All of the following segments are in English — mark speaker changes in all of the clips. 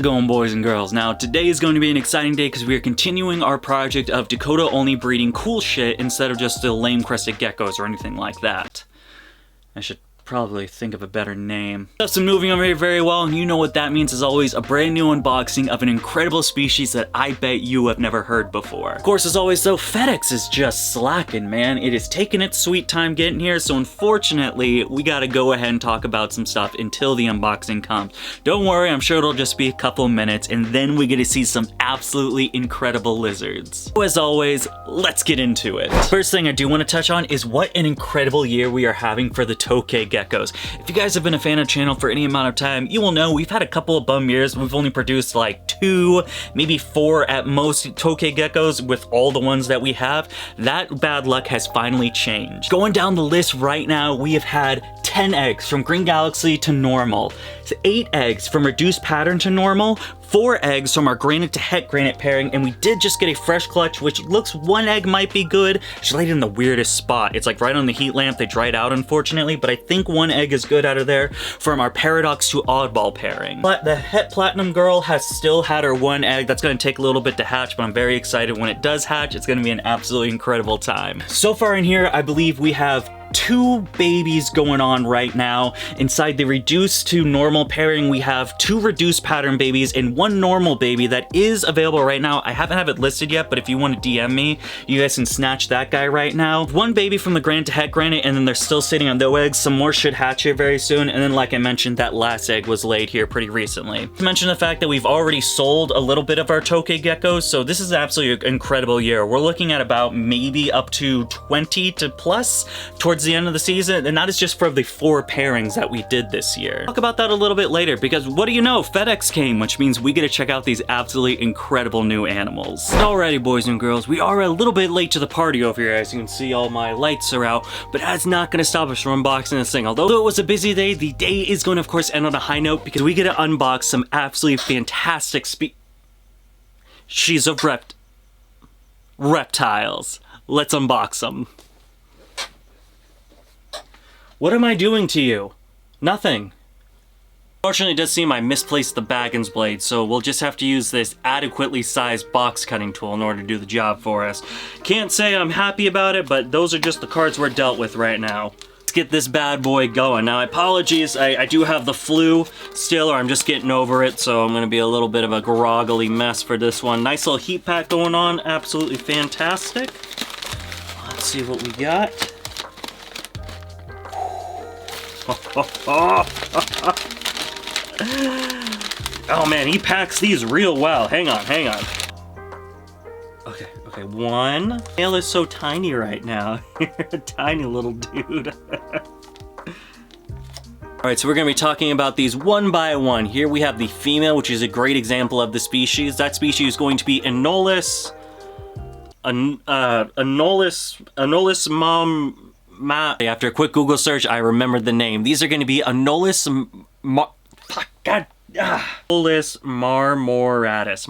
Speaker 1: Going, boys and girls. Now today is going to be an exciting day because we are continuing our project of Dakota only breeding cool shit instead of just the lame crested geckos or anything like that. I should probably think of a better name. Stuff's been moving over here very well, and you know what that means. As always, a brand new unboxing of an incredible species that I bet you have never heard before. Of course, as always though, FedEx is just slacking, man. It is taking its sweet time getting here, so unfortunately we gotta go ahead and talk about some stuff until the unboxing comes. Don't worry, I'm sure it'll just be a couple minutes and then we get to see some absolutely incredible lizards. So as always, let's get into it. First thing I do want to touch on is what an incredible year we are having for the tokay geckos. If you guys have been a fan of the channel for any amount of time, you will know we've had a couple of bum years. We've only produced like 2, maybe 4 at most tokay geckos with all the ones that we have. That bad luck has finally changed. Going down the list right now, we have had 10 eggs from Green Galaxy to normal, 8 eggs from reduced pattern to normal, 4 eggs from our granite to het granite pairing, and we did just get a fresh clutch, which looks 1 egg might be good. She laid in the weirdest spot. It's like right on the heat lamp. They dried out, unfortunately, but I think 1 egg is good out of there from our paradox to oddball pairing. But the het platinum girl has still had her 1 egg. That's going to take a little bit to hatch, but I'm very excited when it does hatch. It's going to be an absolutely incredible time. So far in here, I believe we have 2 babies going on right now. Inside the reduced to normal pairing, we have 2 reduced pattern babies and 1 normal baby that is available right now. I haven't have it listed yet, but if you want to DM me, you guys can snatch that guy right now. 1 baby from the granite to het granite, and then they're still sitting on their eggs. Some more should hatch here very soon, and then like I mentioned, that last egg was laid here pretty recently. To mention the fact that we've already sold a little bit of our tokay geckos, so this is absolutely an incredible year. We're looking at about maybe up to 20 to plus towards the end of the season, and that is just for the 4 pairings that we did this year. Talk about that a little bit later, because what do you know, FedEx came, which means we get to check out these absolutely incredible new animals. Alrighty, boys and girls, we are a little bit late to the party over here. As you can see, all my lights are out, but that's not going to stop us from unboxing this thing. Although it was a busy day, the day is going to, of course, end on a high note, because we get to unbox some absolutely fantastic species of reptiles. Let's unbox them. What am I doing to you? Nothing. Unfortunately, it does seem I misplaced the Baggins blade, so we'll just have to use this adequately sized box cutting tool in order to do the job for us. Can't say I'm happy about it, but those are just the cards we're dealt with right now. Let's get this bad boy going. Now, apologies, I do have the flu still, or I'm just getting over it, so I'm going to be a little bit of a groggly mess for this one. Nice little heat pack going on, absolutely fantastic. Let's see what we got. Oh man, he packs these real well. Hang on. Okay, 1. Male is so tiny right now. You're a tiny little dude. Alright, so we're going to be talking about these one by one. Here we have the female, which is a great example of the species. That species is going to be anolis. Anolis mom. After a quick Google search, I remembered the name. These are going to be anolis Anolis marmoratus.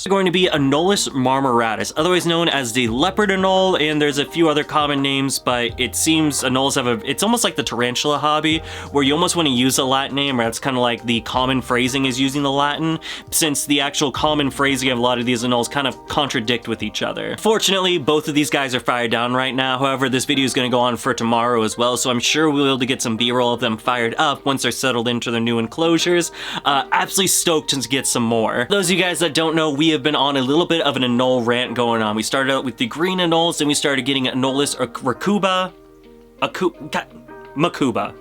Speaker 1: They're going to be Anolis marmoratus, otherwise known as the leopard anole, and there's a few other common names, but it seems anoles have it's almost like the tarantula hobby, where you almost want to use a Latin name, or it's kind of like the common phrasing is using the Latin, since the actual common phrasing of a lot of these anoles kind of contradict with each other. Fortunately, both of these guys are fired down right now. However, this video is going to go on for tomorrow as well, so I'm sure we'll be able to get some B-roll of them fired up once they're settled into their new enclosures. Absolutely stoked to get some more. Those of you guys that don't know, we have been on a little bit of an anole rant going on. We started out with the green anoles, then we started getting anolis or Macuba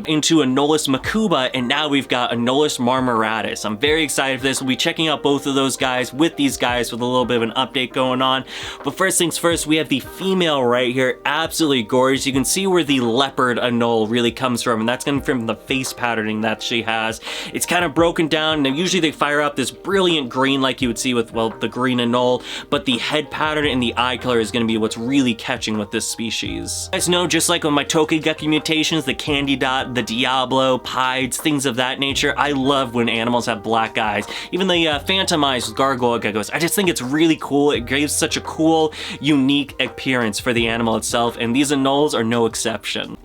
Speaker 1: into Anolis Macuba, and now we've got Anolis marmoratus. I'm very excited for this. We'll be checking out both of those guys with these guys with a little bit of an update going on. But first things first, we have the female right here. Absolutely gorgeous. You can see where the leopard anole really comes from, and that's coming from the face patterning that she has. It's kind of broken down. Now, usually they fire up this brilliant green like you would see with, well, the green anole, but the head pattern and the eye color is going to be what's really catching with this species. You guys know, just like with my tokay gecko mutations, the candy dot, the Diablo, pieds, things of that nature. I love when animals have black eyes. Even the phantom eyes with gargoyle geckos. I just think it's really cool. It gives such a cool, unique appearance for the animal itself, and these anoles are no exception.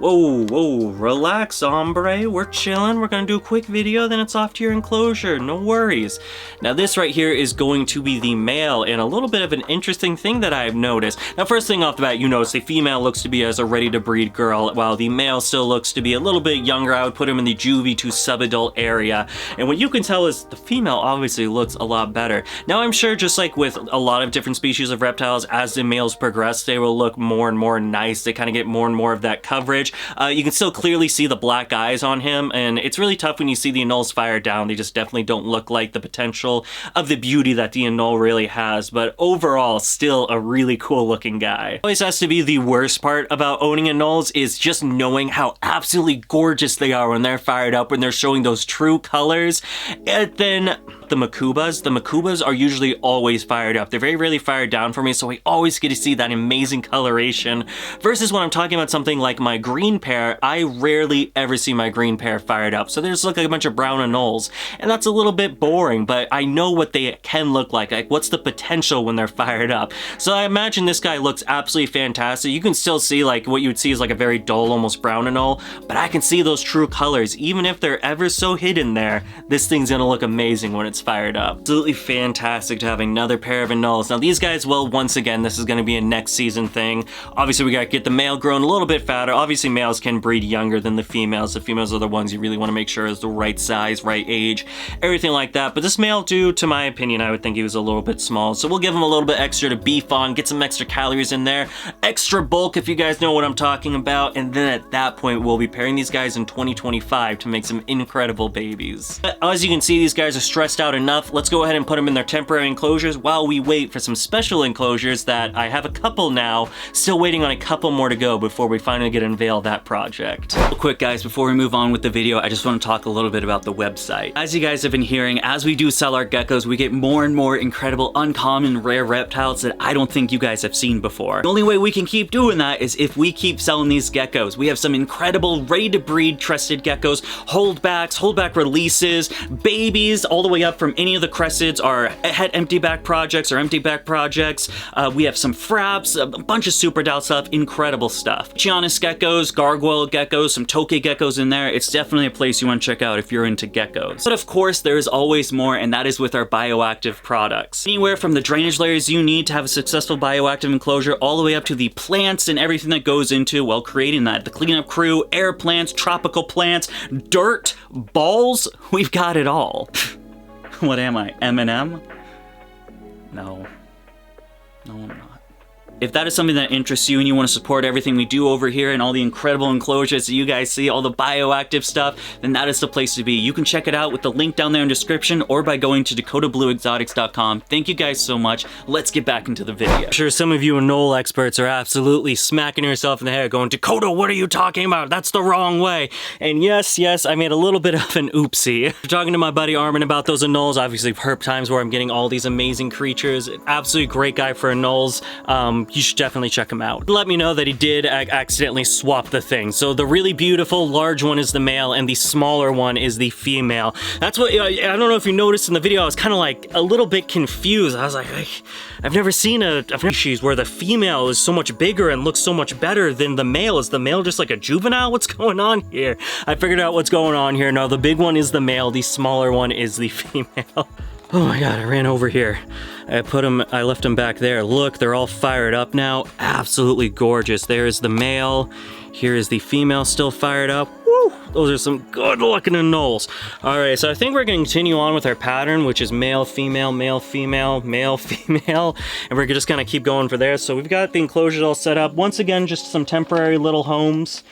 Speaker 2: Whoa, whoa, relax, hombre. We're chilling. We're gonna do a quick video, then it's off to your enclosure. No worries. Now, this right here is going to be the male, and a little bit of an interesting thing that I've noticed. Now, first thing off the bat, you notice the female looks to be as a ready-to-breed girl, while the male still looks to be a little bit younger. I would put him in the juvie to sub-adult area. And what you can tell is the female obviously looks a lot better. Now, I'm sure just like with a lot of different species of reptiles, as the males progress, they will look more and more nice. They kind of get more and more of that coverage. You can still clearly see the black eyes on him, and it's really tough when you see the anoles fired down. They just definitely don't look like the potential of the beauty that the anole really has, but overall, still a really cool looking guy. Always has to be the worst part about owning anoles is just knowing how absolutely gorgeous they are when they're fired up, when they're showing those true colors. And then the Makubas are usually always fired up. They're very rarely fired down for me, so I always get to see that amazing coloration. Versus when I'm talking about something like my green pair, I rarely ever see my green pair fired up. So they just look like a bunch of brown anoles, and that's a little bit boring, but I know what they can look like what's the potential when they're fired up. So I imagine this guy looks absolutely fantastic. You can still see like what you would see is like a very dull, almost brown anole, but I can see those true colors. Even if they're ever so hidden there, this thing's gonna look amazing when it's fired up. Absolutely fantastic to have another pair of anoles. Now these guys, well, once again, this is going to be a next season thing. Obviously we got to get the male grown a little bit fatter. Obviously males can breed younger than the females. The females are the ones you really want to make sure is the right size, right age, everything like that. But this male dude, to my opinion, I would think he was a little bit small. So we'll give him a little bit extra to beef on, get some extra calories in there, extra bulk if you guys know what I'm talking about. And then at that point, we'll be pairing these guys in 2025 to make some incredible babies. But as you can see, these guys are stressed out enough. Let's go ahead and put them in their temporary enclosures while we wait for some special enclosures that I have a couple now, still waiting on a couple more to go before we finally get to unveil that project. Real quick guys, before we move on with the video, I just want to talk a little bit about the website. As you guys have been hearing, as we do sell our geckos, we get more and more incredible, uncommon, rare reptiles that I don't think you guys have seen before. The only way we can keep doing that is if we keep selling these geckos. We have some incredible, ready-to-breed, trusted geckos, holdback releases, babies, all the way up from any of the cressids, our head empty back projects or empty back projects. We have some fraps, a bunch of super dial stuff, incredible stuff. Giannis geckos, gargoyle geckos, some toke geckos in there. It's definitely a place you want to check out if you're into geckos. But of course, there is always more, and that is with our bioactive products. Anywhere from the drainage layers you need to have a successful bioactive enclosure, all the way up to the plants and everything that goes into, well, creating that. The cleanup crew, air plants, tropical plants, dirt, balls, we've got it all. What am I, Eminem? No. No, I'm not. If that is something that interests you and you want to support everything we do over here and all the incredible enclosures that you guys see, all the bioactive stuff, then that is the place to be. You can check it out with the link down there in the description or by going to DakotaBlueExotics.com. Thank you guys so much. Let's get back into the video. I'm sure some of you anole experts are absolutely smacking yourself in the head going, Dakota, what are you talking about? That's the wrong way. And yes, I made a little bit of an oopsie. Talking to my buddy Armin about those anoles, obviously herp times where I'm getting all these amazing creatures. Absolutely great guy for anoles. You should definitely check him out. Let me know that he did accidentally swap the thing. So the really beautiful large one is the male and the smaller one is the female. That's what, I don't know if you noticed in the video, I was kind of like a little bit confused. I was like, I've never seen a species where the female is so much bigger and looks so much better than the male. Is the male just like a juvenile? What's going on here? I figured out what's going on here. No, the big one is the male, the smaller one is the female. Oh my god, I ran over here. I left them back there. Look, they're all fired up now. Absolutely gorgeous. There's the male. Here is the female still fired up. Woo! Those are some good looking anoles. Alright, so I think we're going to continue on with our pattern, which is male, female, male, female, male, female. And we're just going to keep going for there. So we've got the enclosures all set up. Once again, just some temporary little homes.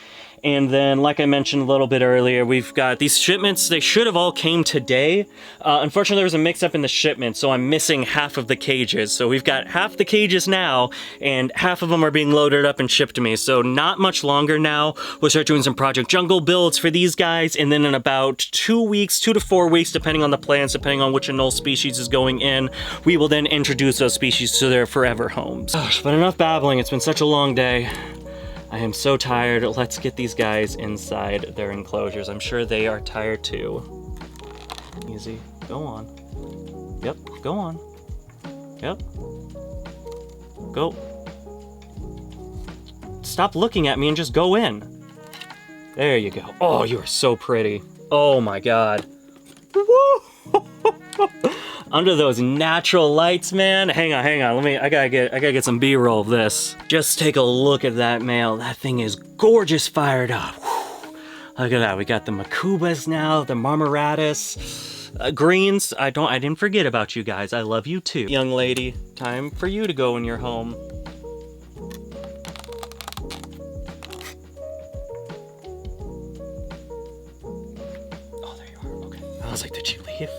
Speaker 2: And then, like I mentioned a little bit earlier, we've got these shipments. They should have all came today. Unfortunately, there was a mix-up in the shipment, so I'm missing half of the cages. So we've got half the cages now, and half of them are being loaded up and shipped to me. So not much longer now. We'll start doing some Project Jungle builds for these guys, and then in about 2 weeks, 2 to 4 weeks, depending on the plans, depending on which anole species is going in, we will then introduce those species to their forever homes. Gosh, but enough babbling. It's been such a long day. I am so tired. Let's get these guys inside their enclosures. I'm sure they are tired too. Easy. Go on. Yep. Go on. Yep. Go. Stop looking at me and just go in.
Speaker 1: There you go. Oh, you are so pretty. Oh my god. Woo! Under those natural lights, man. Hang on. I gotta get some B-roll of this. Just take a look at that male. That thing is gorgeous fired up. Whew. Look at that. We got the Makubas now, the marmoratus. Greens, I didn't forget about you guys. I love you too. Young lady, time for you to go in your home. Oh, there you are. Okay. I was like, did you leave?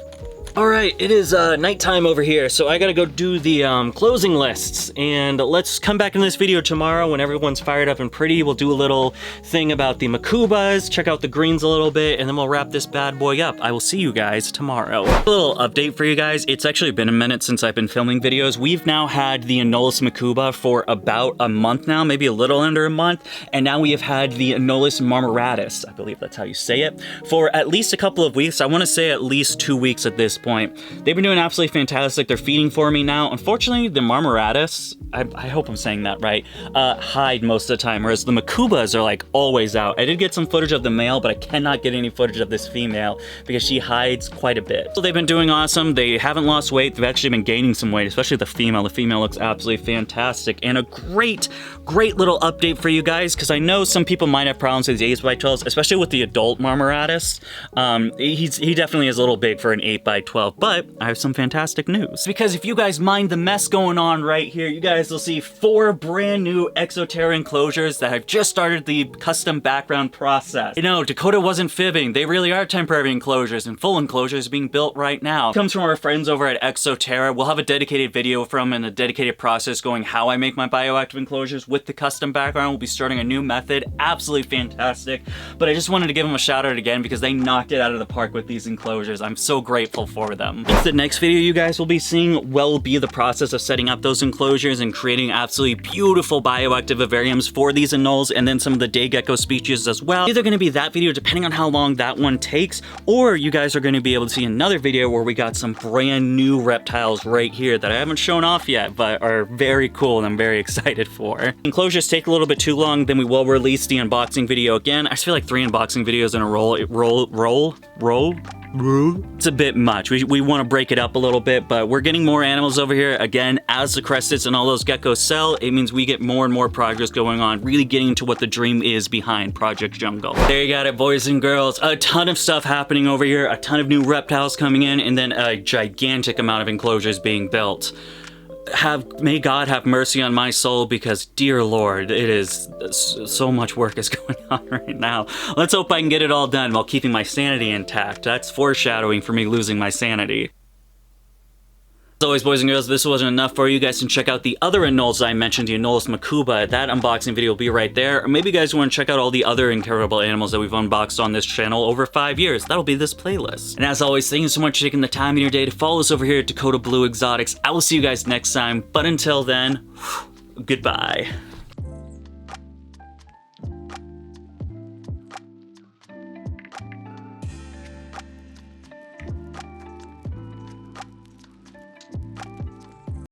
Speaker 1: All right, it is nighttime over here, so I gotta go do the closing lists, and let's come back in this video tomorrow when everyone's fired up and pretty. We'll do a little thing about the Makubas, check out the greens a little bit, and then we'll wrap this bad boy up. I will see you guys tomorrow. A little update for you guys. It's actually been a minute since I've been filming videos. We've now had the anolis Makuba for about a month now, maybe a little under a month, and now we have had the anolis marmoratus, I believe that's how you say it, for at least a couple of weeks. I want to say at least 2 weeks at this point. They've been doing absolutely fantastic. They're feeding for me now. Unfortunately, the marmoratus, I hope I'm saying that right, hide most of the time, whereas the Makubas are like always out. I did get some footage of the male, but I cannot get any footage of this female because she hides quite a bit. So they've been doing awesome. They haven't lost weight. They've actually been gaining some weight, especially the female. The female looks absolutely fantastic. And a great little update for you guys, because I know some people might have problems with these 8x12s, especially with the adult marmoratus. He definitely is a little big for an 8x12, but I have some fantastic news. Because if you guys mind the mess going on right here, you guys will see 4 brand new Exoterra enclosures that have just started the custom background process. You know, Dakota wasn't fibbing. They really are temporary enclosures, and full enclosures being built right now. It comes from our friends over at Exoterra. We'll have a dedicated video from and a dedicated process going how I make my bioactive enclosures with the custom background. We'll be starting a new method. Absolutely fantastic. But I just wanted to give them a shout out again because they knocked it out of the park with these enclosures. I'm so grateful for them. The next video you guys will be seeing will be the process of setting up those enclosures and creating absolutely beautiful bioactive vivariums for these anoles and then some of the day gecko species as well. Either going to be that video depending on how long that one takes, or you guys are going to be able to see another video where we got some brand new reptiles right here that I haven't shown off yet but are very cool and I'm very excited for. Enclosures take a little bit too long, then we will release the unboxing video again. I just feel like 3 unboxing videos in a roll. It's a bit much. We want to break it up a little bit, but we're getting more animals over here. Again, as the cresteds and all those geckos sell, it means we get more and more progress going on, really getting to what the dream is behind Project Jungle. There you got it, boys and girls. A ton of stuff happening over here, a ton of new reptiles coming in, and then a gigantic amount of enclosures being built. May God have mercy on my soul, because dear Lord, it is so much work is going on right now. Let's hope I can get it all done while keeping my sanity intact. That's foreshadowing for me losing my sanity. As always, boys and girls, if this wasn't enough for you, you guys can check out the other anoles I mentioned, the anolis Makuba. That unboxing video will be right there. Or maybe you guys want to check out all the other incredible animals that we've unboxed on this channel over 5 years. That'll be this playlist. And as always, thank you so much for taking the time in your day to follow us over here at Dakota Blue Exotics. I will see you guys next time, but until then, goodbye.